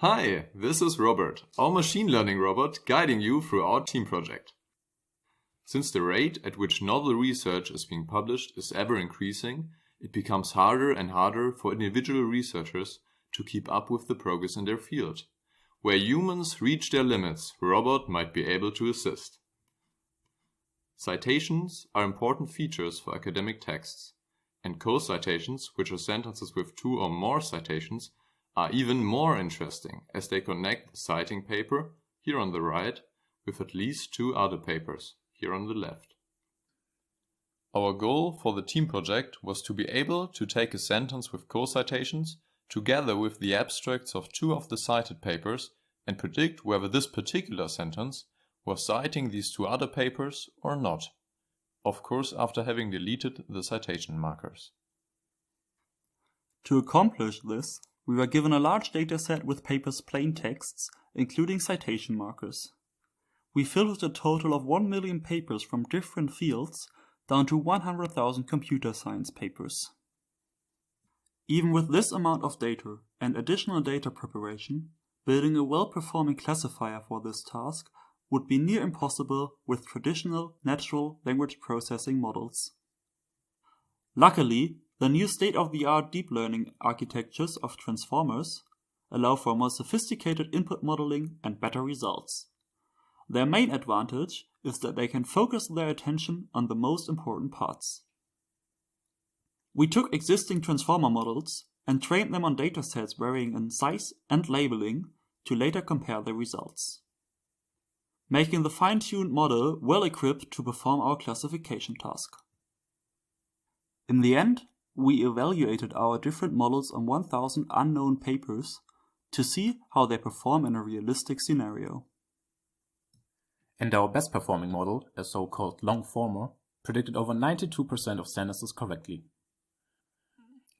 Hi, this is Robert, our machine learning robot guiding you through our team project. Since the rate at which novel research is being published is ever increasing, it becomes harder and harder for individual researchers to keep up with the progress in their field. Where humans reach their limits, the robot might be able to assist. Citations are important features for academic texts, and co-citations, which are sentences with two or more citations, are even more interesting as they connect the citing paper, here on the right, with at least two other papers, here on the left. Our goal for the team project was to be able to take a sentence with co-citations together with the abstracts of two of the cited papers and predict whether this particular sentence was citing these two other papers or not, of course after having deleted the citation markers. To accomplish this, we were given a large dataset with papers' plain texts, including citation markers. We filtered a total of 1 million papers from different fields down to 100,000 computer science papers. Even with this amount of data and additional data preparation, building a well-performing classifier for this task would be near impossible with traditional natural language processing models. Luckily, the new state-of-the-art deep learning architectures of transformers allow for more sophisticated input modeling and better results. Their main advantage is that they can focus their attention on the most important parts. We took existing transformer models and trained them on datasets varying in size and labeling to later compare the results, making the fine-tuned model well equipped to perform our classification task. In the end, we evaluated our different models on 1,000 unknown papers to see how they perform in a realistic scenario. And our best performing model, a so-called long former, predicted over 92% of sentences correctly.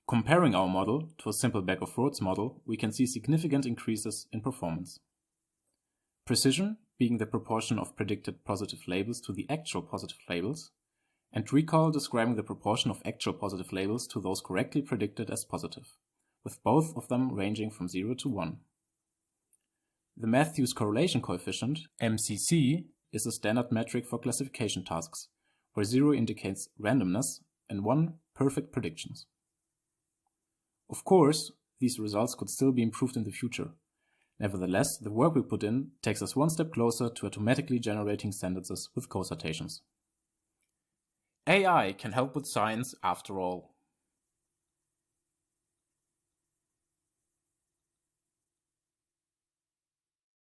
Comparing our model to a simple bag-of-words model, we can see significant increases in performance. Precision being the proportion of predicted positive labels to the actual positive labels, and recall describing the proportion of actual positive labels to those correctly predicted as positive, with both of them ranging from 0 to 1. The Matthews correlation coefficient, MCC, is a standard metric for classification tasks, where 0 indicates randomness and 1 perfect predictions. Of course, these results could still be improved in the future. Nevertheless, the work we put in takes us one step closer to automatically generating sentences with co-citations. AI can help with science after all.